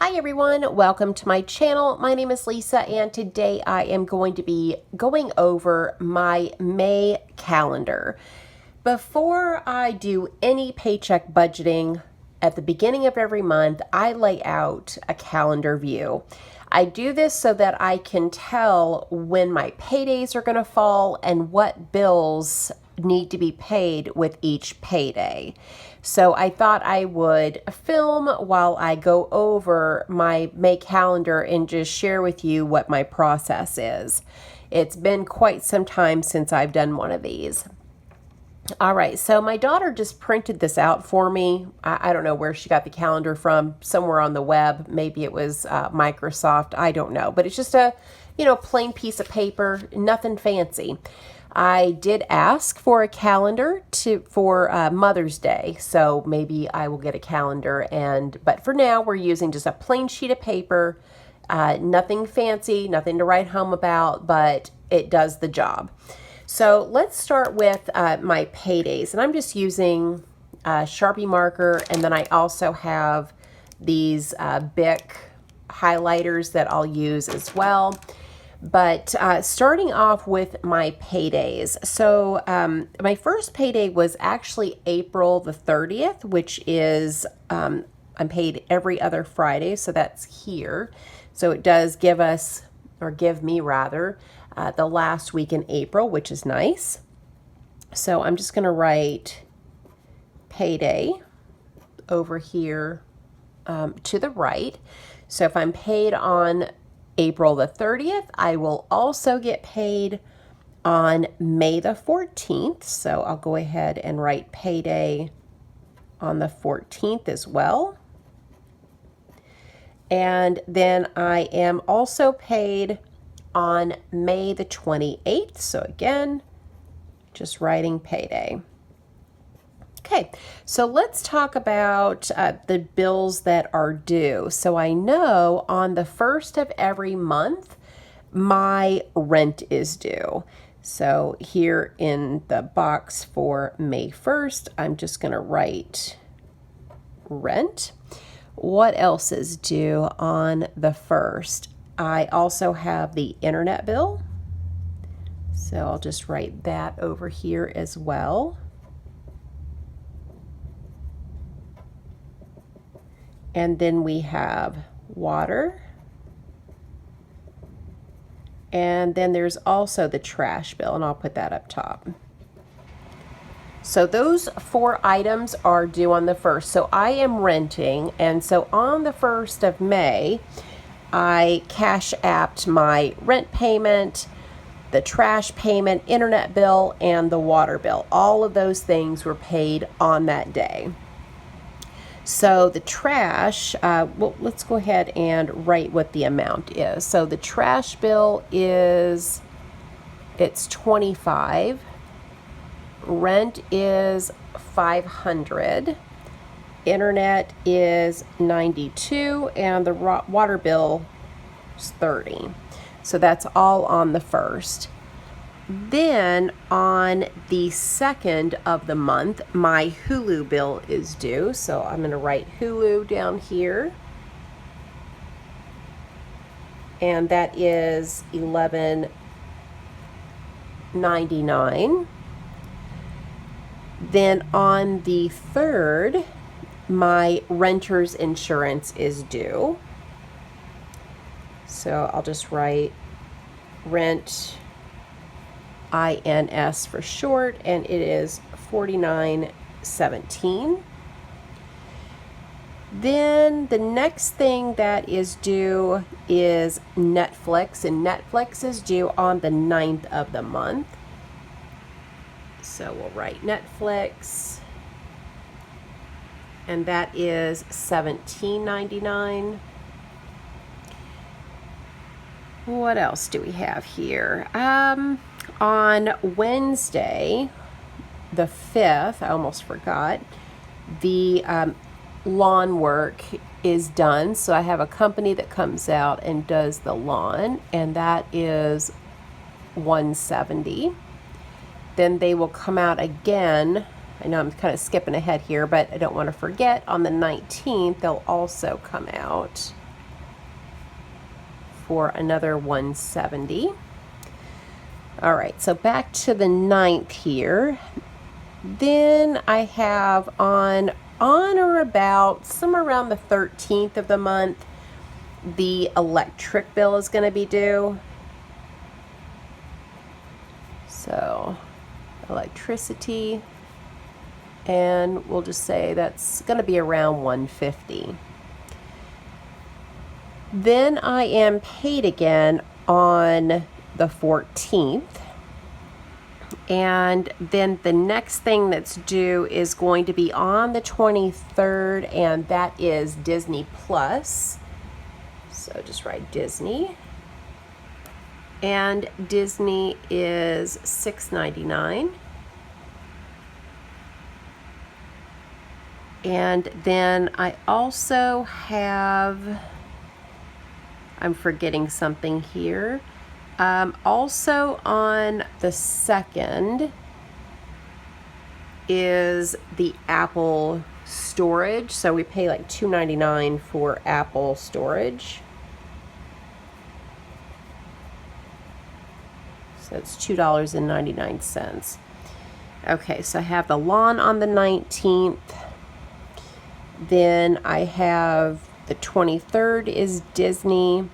Hi everyone, welcome to my channel. My name is Lisa and today I am going to be going over my May calendar. Before I do any paycheck budgeting at the beginning of every month, I lay out a calendar view. I do this so that I can tell when my paydays are going to fall and what bills need to be paid with each payday. So I thought I would film while I go over my May calendar and just share with you what my process is. It's been quite some time since I've done one of these. All right, so my daughter just printed this out for me. I don't know where she got the calendar from, somewhere on the web. Maybe it was Microsoft, I don't know. But it's just a, plain piece of paper, nothing fancy. I did ask for a calendar for Mother's Day, so maybe I will get a calendar. But for now, we're using just a plain sheet of paper, nothing fancy, nothing to write home about, but it does the job. So let's start with my paydays, and I'm just using a Sharpie marker, and then I also have these Bic highlighters that I'll use as well. But starting off with my paydays. So my first payday was actually April the 30th, which is, I'm paid every other Friday, so that's here. So it does give us, or give me rather, the last week in April, which is nice. So I'm just going to write payday over here to the right. So if I'm paid on April the 30th, I will also get paid on May the 14th. So I'll go ahead and write payday on the 14th as well. And then I am also paid on May the 28th. So again, just writing payday. Okay, so let's talk about the bills that are due. So I know on the first of every month, my rent is due. So here in the box for May 1st, I'm just going to write rent. What else is due on the 1st? I also have the internet bill. So I'll just write that over here as well. And then we have water. And then there's also the trash bill, and I'll put that up top. So those 4 items are due on the 1st. So I am renting, and so on the 1st of May, I cash apped my rent payment, the trash payment, internet bill, and the water bill. All of those things were paid on that day. So the trash, well, let's go ahead and write what the amount is. So the trash bill is, it's $25. Rent is $500. Internet is $92, and the water bill is $30. So that's all on the 1st. Then on the 2nd of the month, my Hulu bill is due. So I'm going to write Hulu down here. And that is $11.99. Then on the 3rd, my renter's insurance is due. So I'll just write rent, INS for short, and it is $49.17. Then the next thing that is due is Netflix, and Netflix is due on the 9th of the month. So we'll write Netflix, and that is $17.99. What else do we have here? On Wednesday, the 5th, I almost forgot, the lawn work is done. So I have a company that comes out and does the lawn, and that is $170. Then they will come out again. I know I'm kind of skipping ahead here, but I don't want to forget, on the 19th, they'll also come out. for another $170. All right, so back to the 9th here. Then I have on or about somewhere around the 13th of the month, the electric bill is going to be due. So electricity, and we'll just say that's going to be around $150. Then I am paid again on the 14th. And then the next thing that's due is going to be on the 23rd, and that is Disney Plus. So just write Disney. And Disney is $6.99. And then I also have, I'm forgetting something here. Also on the 2nd is the Apple storage. So we pay like $2.99 for Apple storage. So it's $2.99. Okay, so I have the lawn on the 19th. Then I have the 23rd is Disney.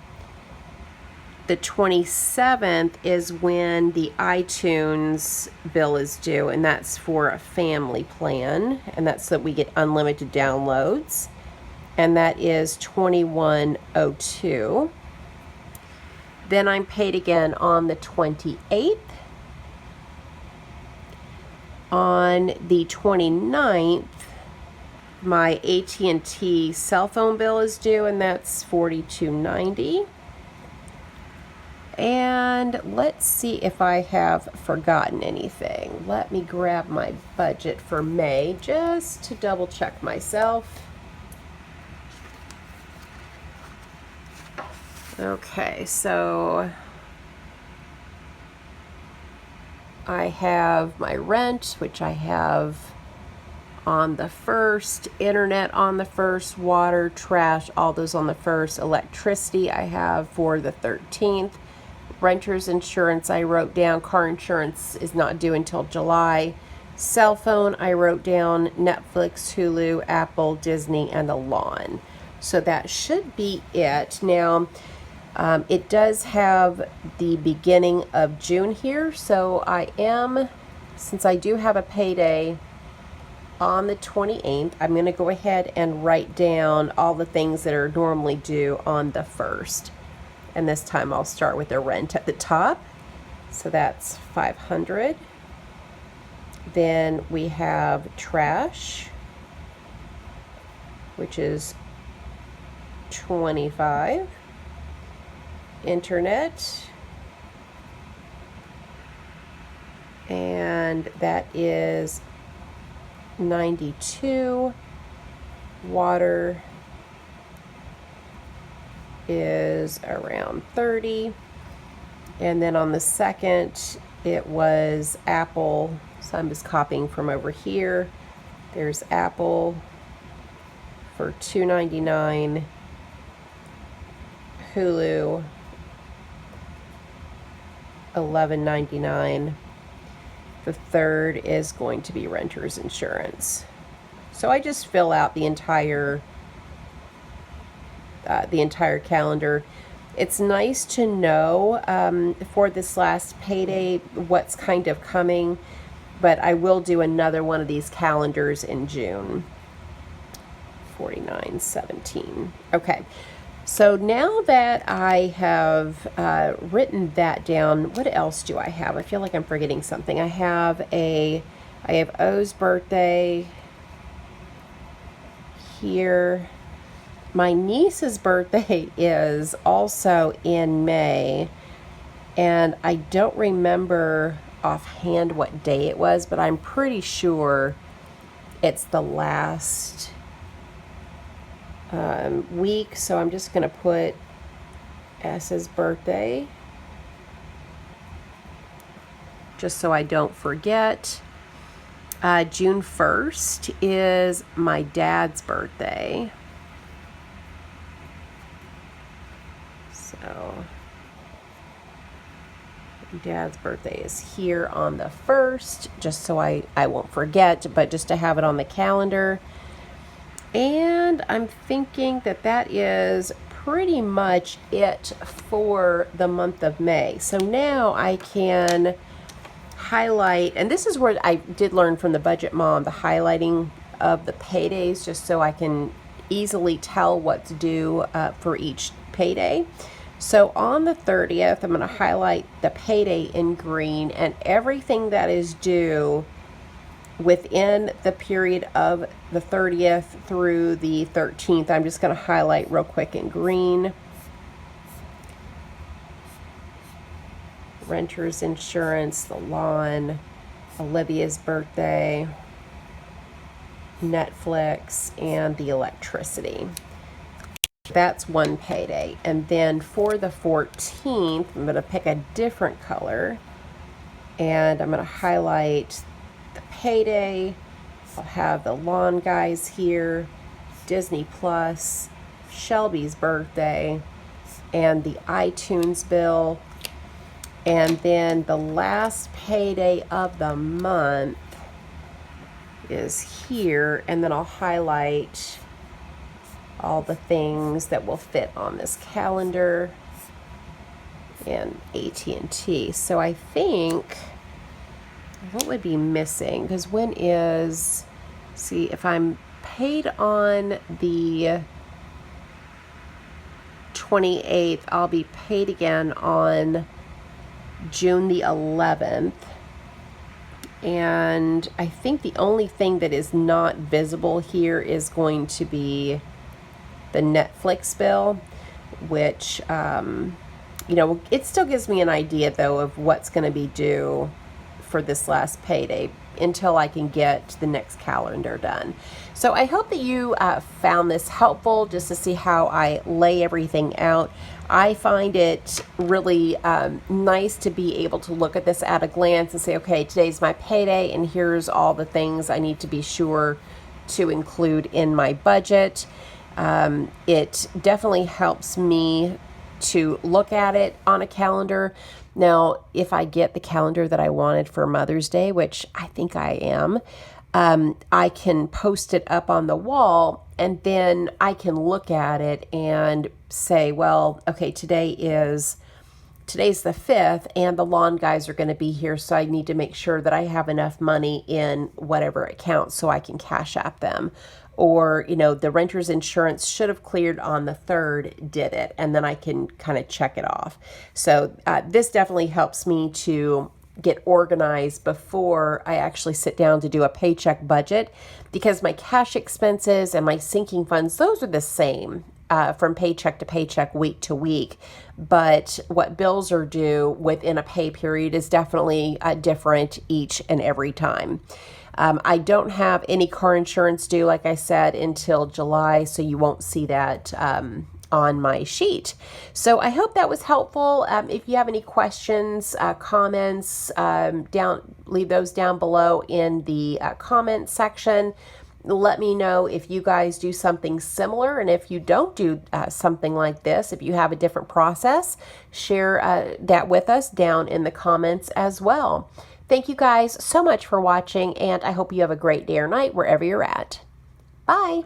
The 27th is when the iTunes bill is due, and that's for a family plan, and that's so we get unlimited downloads, and that is $21.02. Then I'm paid again on the 28th. On the 29th, my AT&T cell phone bill is due, and that's $42.90. And let's see if I have forgotten anything. Let me grab my budget for May just to double check myself. Okay, so I have my rent, which I have on the 1st, internet on the 1st, water, trash, all those on the 1st, electricity I have for the 13th. Renter's insurance I wrote down. Car insurance is not due until July. Cell phone I wrote down. Netflix, Hulu, Apple, Disney, and the lawn. So that should be it. Now, it does have the beginning of June here. So since I do have a payday on the 28th, I'm going to go ahead and write down all the things that are normally due on the 1st. And this time I'll start with the rent at the top. So that's $500. Then we have trash, which is $25. Internet, and that is $92. Water is around $30. And then on the 2nd, it was Apple. So I'm just copying from over here. There's Apple for $2.99. Hulu, $11.99. The 3rd is going to be renter's insurance. So I just fill out the entire calendar. It's nice to know for this last payday what's kind of coming, but I will do another one of these calendars in June. $49.17. Okay. So now that I have written that down, what else do I have? I feel like I'm forgetting something. I have O's birthday here. My niece's birthday is also in May, and I don't remember offhand what day it was, but I'm pretty sure it's the last week, so I'm just going to put S's birthday just so I don't forget. June 1st is my dad's birthday. So Dad's birthday is here on the 1st, just so I won't forget, but just to have it on the calendar. And I'm thinking that that is pretty much it for the month of May. So now I can highlight, and this is where I did learn from the Budget Mom, the highlighting of the paydays, just so I can easily tell what's due for each payday. So on the 30th, I'm going to highlight the payday in green, and everything that is due within the period of the 30th through the 13th, I'm just going to highlight real quick in green. Renter's insurance, the lawn, Olivia's birthday, Netflix, and the electricity. That's one payday. And then for the 14th, I'm going to pick a different color, and I'm going to highlight the payday. I'll have the lawn guys here, Disney Plus, Shelby's birthday, and the iTunes bill. And then the last payday of the month is here, and then I'll highlight all the things that will fit on this calendar and AT&T. So I think what would be missing, because when is, see, if I'm paid on the 28th, I'll be paid again on June the 11th. And I think the only thing that is not visible here is going to be the Netflix bill, which, it still gives me an idea, though, of what's going to be due for this last payday until I can get the next calendar done. So I hope that you found this helpful, just to see how I lay everything out. I find it really nice to be able to look at this at a glance and say, okay, today's my payday, and here's all the things I need to be sure to include in my budget. It definitely helps me to look at it on a calendar. Now, if I get the calendar that I wanted for Mother's Day, which I think I am, I can post it up on the wall, and then I can look at it and say, well, okay, today's the 5th, and the lawn guys are going to be here, so I need to make sure that I have enough money in whatever account so I can cash app them. Or, the renter's insurance should have cleared on the 3rd, did it? And then I can kind of check it off. So this definitely helps me to get organized before I actually sit down to do a paycheck budget, because my cash expenses and my sinking funds, those are the same from paycheck to paycheck, week to week. But what bills are due within a pay period is definitely different each and every time. I don't have any car insurance due, like I said, until July, so you won't see that on my sheet. So I hope that was helpful. If you have any questions, comments, leave those down below in the comment section. Let me know if you guys do something similar, and if you don't do something like this, if you have a different process, share that with us down in the comments as well. Thank you guys so much for watching, and I hope you have a great day or night wherever you're at. Bye.